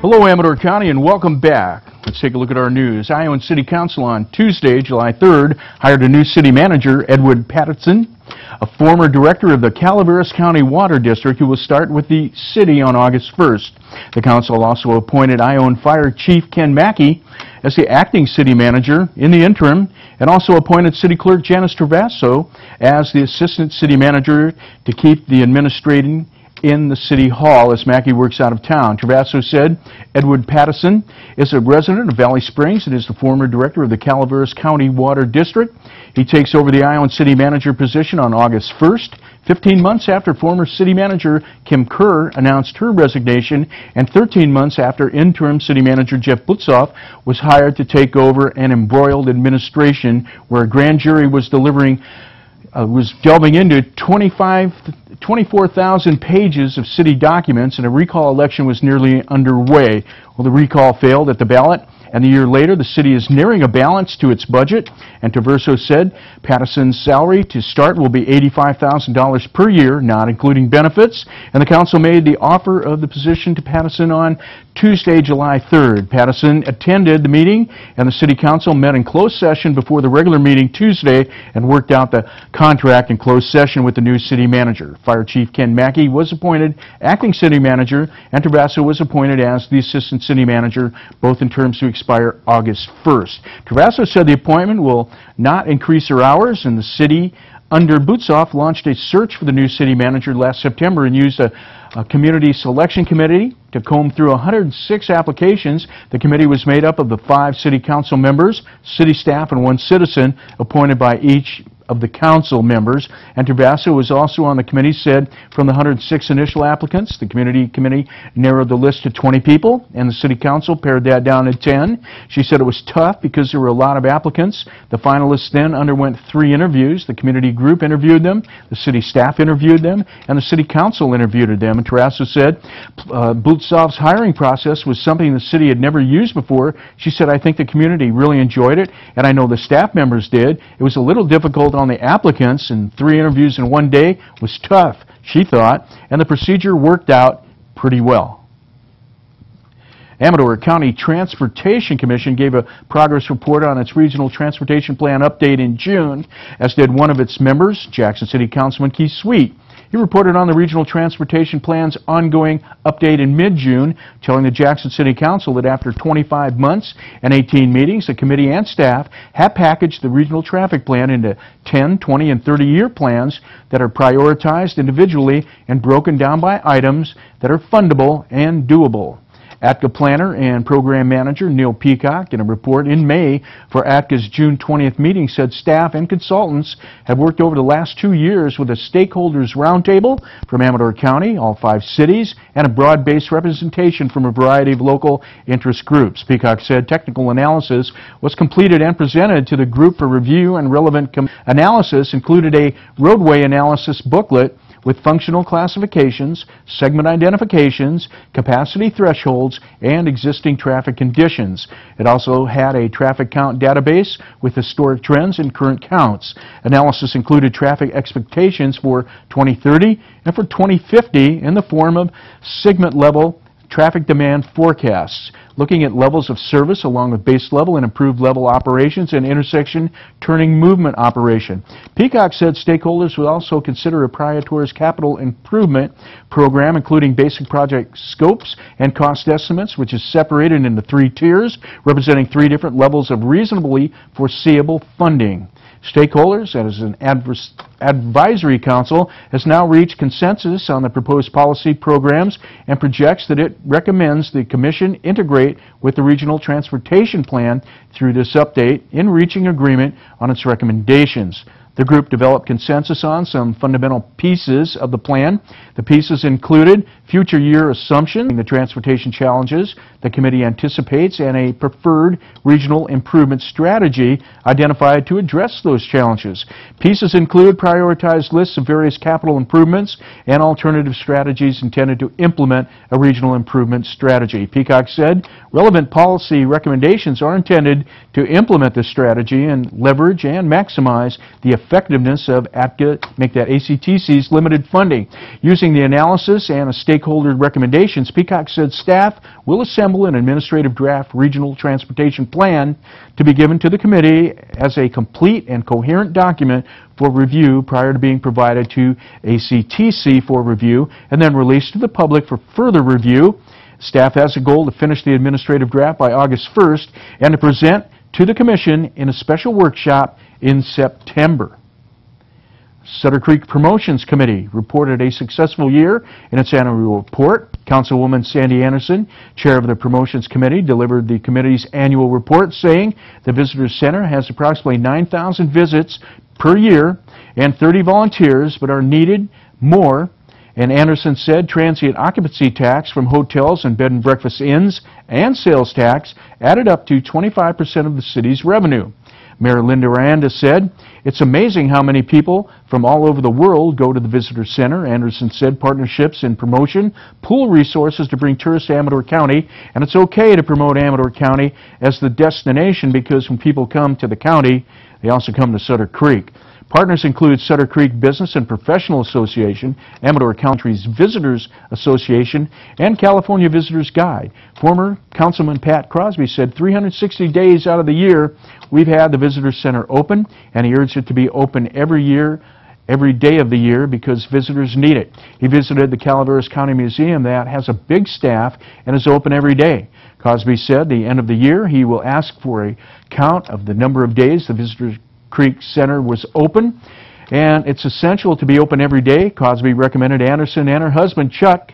Hello, Amador County, and welcome back. Let's take a look at our news. Ione City Council on Tuesday, July 3rd, hired a new city manager, Edward Patterson, a former director of the Calaveras County Water District, who will start with the city on August 1st. The council also appointed Ione Fire Chief Ken Mackey as the acting city manager in the interim, and also appointed City Clerk Janice Travasso as the assistant city manager to keep the administrating in the City Hall as Mackey works out of town. Travasso said Edward Patterson is a resident of Valley Springs and is the former director of the Calaveras County Water District. He takes over the Ione City Manager position on August 1st, 15 months after former city manager Kim Kerr announced her resignation, and 13 months after interim city manager Jeff Butzoff was hired to take over an embroiled administration where a grand jury was delving into 24,000 pages of city documents, and a recall election was nearly underway. Well, the recall failed at the ballot, and a year later the city is nearing a balance to its budget, and Travasso said Patterson's salary to start will be $85,000 per year, not including benefits, and the council made the offer of the position to Patterson on Tuesday, July 3rd. Patterson attended the meeting, and the City Council met in closed session before the regular meeting Tuesday and worked out the contract in closed session with the new city manager. Fire Chief Ken Mackey was appointed acting city manager, and Travasso was appointed as the assistant city manager, both in terms to expire August 1st. Travasso said the appointment will not increase her hours, and the city under Butzoff launched a search for the new city manager last September and used a community selection committee to comb through 106 applications. The committee was made up of the 5 city council members, city staff, and 1 citizen appointed by each of the council members. And Travasso was also on the committee. Said from the 106 initial applicants, the committee narrowed the list to 20 people, and the city council pared that down to 10. She said it was tough because there were a lot of applicants. The finalists then underwent 3 interviews. The community group interviewed them, the city staff interviewed them, and the city council interviewed them. And Travasso said Butzoff's hiring process was something the city had never used before. She said, I think the community really enjoyed it, and I know the staff members did. It was a little difficult on the applicants, and 3 interviews in 1 day was tough, she thought, and the procedure worked out pretty well. Amador County Transportation Commission gave a progress report on its regional transportation plan update in June, as did one of its members, Jackson City Councilman Keith Sweet. He reported on the regional transportation plan's ongoing update in mid-June, telling the Jackson City Council that after 25 months and 18 meetings, the committee and staff have packaged the regional traffic plan into 10, 20, and 30-year plans that are prioritized individually and broken down by items that are fundable and doable. ATCAA planner and program manager Neil Peacock, in a report in May for ATCAA's June 20th meeting, said staff and consultants have worked over the last 2 years with a stakeholders roundtable from Amador County, all 5 cities, and a broad-based representation from a variety of local interest groups. Peacock said technical analysis was completed and presented to the group for review, and relevant analysis included a roadway analysis booklet with functional classifications, segment identifications, capacity thresholds, and existing traffic conditions. It also had a traffic count database with historic trends and current counts. Analysis included traffic expectations for 2030 and for 2050 in the form of segment-level traffic demand forecasts, looking at levels of service along with base level and improved level operations and intersection turning movement operation. Peacock said stakeholders would also consider a Prioritor's capital improvement program, including basic project scopes and cost estimates, which is separated into 3 tiers, representing 3 different levels of reasonably foreseeable funding. Stakeholders, as an advisory council, has now reached consensus on the proposed policy programs and projects that it recommends the Commission integrate with the Regional Transportation Plan through this update in reaching agreement on its recommendations. The group developed consensus on some fundamental pieces of the plan. The pieces included future year assumption, the transportation challenges the committee anticipates, and a preferred regional improvement strategy identified to address those challenges. Pieces include prioritized lists of various capital improvements and alternative strategies intended to implement a regional improvement strategy. Peacock said relevant policy recommendations are intended to implement this strategy and leverage and maximize the effectiveness of ACTC's limited funding. Using the analysis and a stakeholder recommendations, Peacock said staff will assemble an administrative draft regional transportation plan to be given to the committee as a complete and coherent document for review prior to being provided to ACTC for review and then released to the public for further review. Staff has a goal to finish the administrative draft by August 1st and to present to the Commission in a special workshop in September. Sutter Creek Promotions Committee reported a successful year in its annual report. Councilwoman Sandy Anderson, chair of the Promotions Committee, delivered the committee's annual report saying the Visitor Center has approximately 9,000 visits per year and 30 volunteers, but are needed more. And Anderson said transient occupancy tax from hotels and bed and breakfast inns and sales tax added up to 25% of the city's revenue. Mayor Linda Randa said, "It's amazing how many people from all over the world go to the Visitor Center." Anderson said partnerships and promotion pool resources to bring tourists to Amador County, and it's okay to promote Amador County as the destination because when people come to the county, they also come to Sutter Creek. Partners include Sutter Creek Business and Professional Association, Amador County's Visitors Association, and California Visitors Guide. Former Councilman Pat Crosby said 360 days out of the year we've had the Visitor Center open, and he urged it to be open every day of the year because visitors need it. He visited the Calaveras County Museum that has a big staff and is open every day. Crosby said at the end of the year he will ask for a count of the number of days the Visitor Creek Center was open, and it's essential to be open every day. Crosby recommended Anderson and her husband Chuck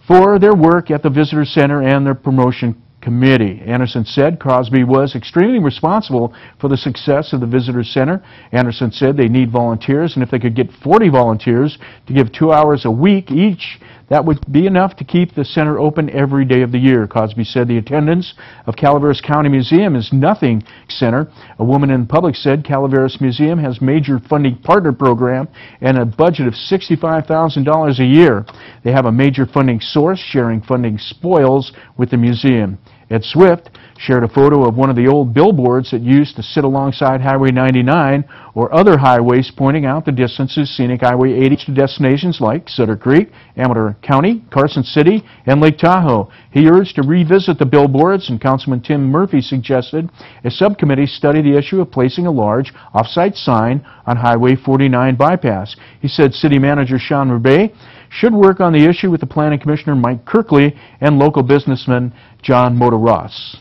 for their work at the Visitor Center and their promotion committee. Anderson said Crosby was extremely responsible for the success of the Visitor Center. Anderson said they need volunteers, and if they could get 40 volunteers to give 2 hours a week each, that would be enough to keep the center open every day of the year. Crosby said the attendance of Calaveras County Museum is nothing center. A woman in public said Calaveras Museum has major funding partner program and a budget of $65,000 a year. They have a major funding source sharing funding spoils with the museum. Ed Swift shared a photo of one of the old billboards that used to sit alongside Highway 99 or other highways, pointing out the distances scenic Highway 80 to destinations like Sutter Creek, Amador County, Carson City, and Lake Tahoe. He urged to revisit the billboards, and Councilman Tim Murphy suggested a subcommittee study the issue of placing a large off-site sign on Highway 49 bypass. He said City Manager Sean Rebay should work on the issue with the Planning Commissioner Mike Kirkley and local businessman John Motor-Ross.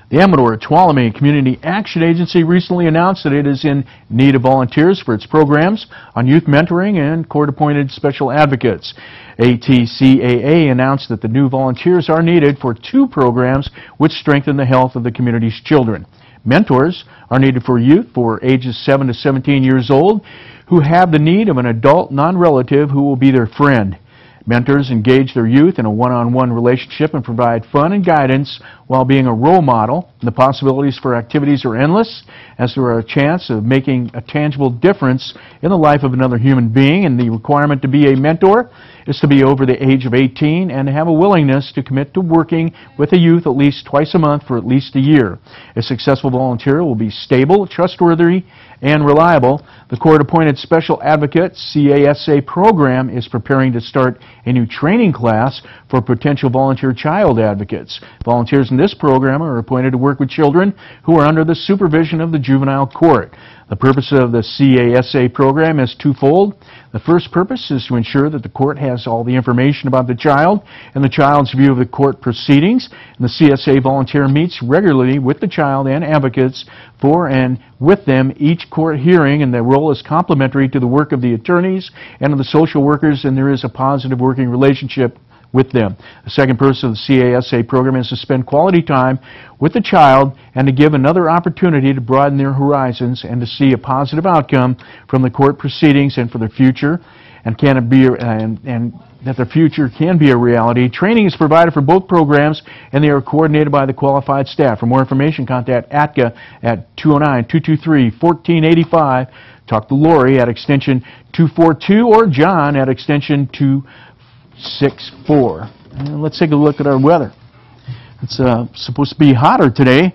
The Amador Tuolumne Community Action Agency recently announced that it is in need of volunteers for its programs on youth mentoring and court-appointed special advocates. ATCAA announced that the new volunteers are needed for 2 programs which strengthen the health of the community's children. Mentors are needed for youth for ages 7 to 17 years old who have the need of an adult non-relative who will be their friend. Mentors engage their youth in a one-on-one relationship and provide fun and guidance while being a role model. The possibilities for activities are endless, as there are a chance of making a tangible difference in the life of another human being, and the requirement to be a mentor is to be over the age of 18 and to have a willingness to commit to working with a youth at least twice a month for at least a year. A successful volunteer will be stable, trustworthy, and reliable. The court-appointed Special Advocate CASA program is preparing to start a new training class for potential volunteer child advocates. Volunteers in this program are appointed to work with children who are under the supervision of the juvenile court. The purpose of the CASA program is twofold. The first purpose is to ensure that the court has all the information about the child and the child's view of the court proceedings. And the CSA volunteer meets regularly with the child and advocates for and with them each court hearing, and their role is complementary to the work of the attorneys and of the social workers, and there is a positive working relationship with them. The second purpose of the CASA program is to spend quality time with the child and to give another opportunity to broaden their horizons and to see a positive outcome from the court proceedings and for their future, and that their future can be a reality. Training is provided for both programs, and they are coordinated by the qualified staff. For more information, contact ATCAA at 209-223-1485. Talk to Lori at extension 242 or John at extension 264. And let's take a look at our weather. It's supposed to be hotter today.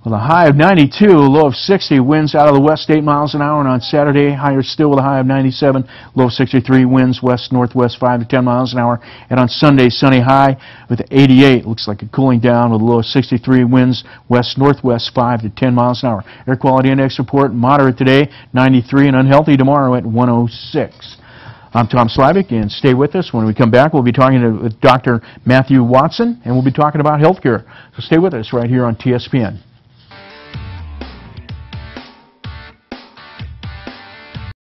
With a high of 92, a low of 60, winds out of the west 8 miles an hour, and on Saturday, higher still with a high of 97, low of 63, winds west-northwest 5 to 10 miles an hour, and on Sunday, sunny high with 88, looks like a cooling down with a low of 63, winds west-northwest 5 to 10 miles an hour. Air quality index report, moderate today, 93, and unhealthy tomorrow at 106. I'm Wom Slivick, and stay with us. When we come back, we'll be talking with Dr. Matthew Watson, and we'll be talking about health care. So stay with us right here on TSPN.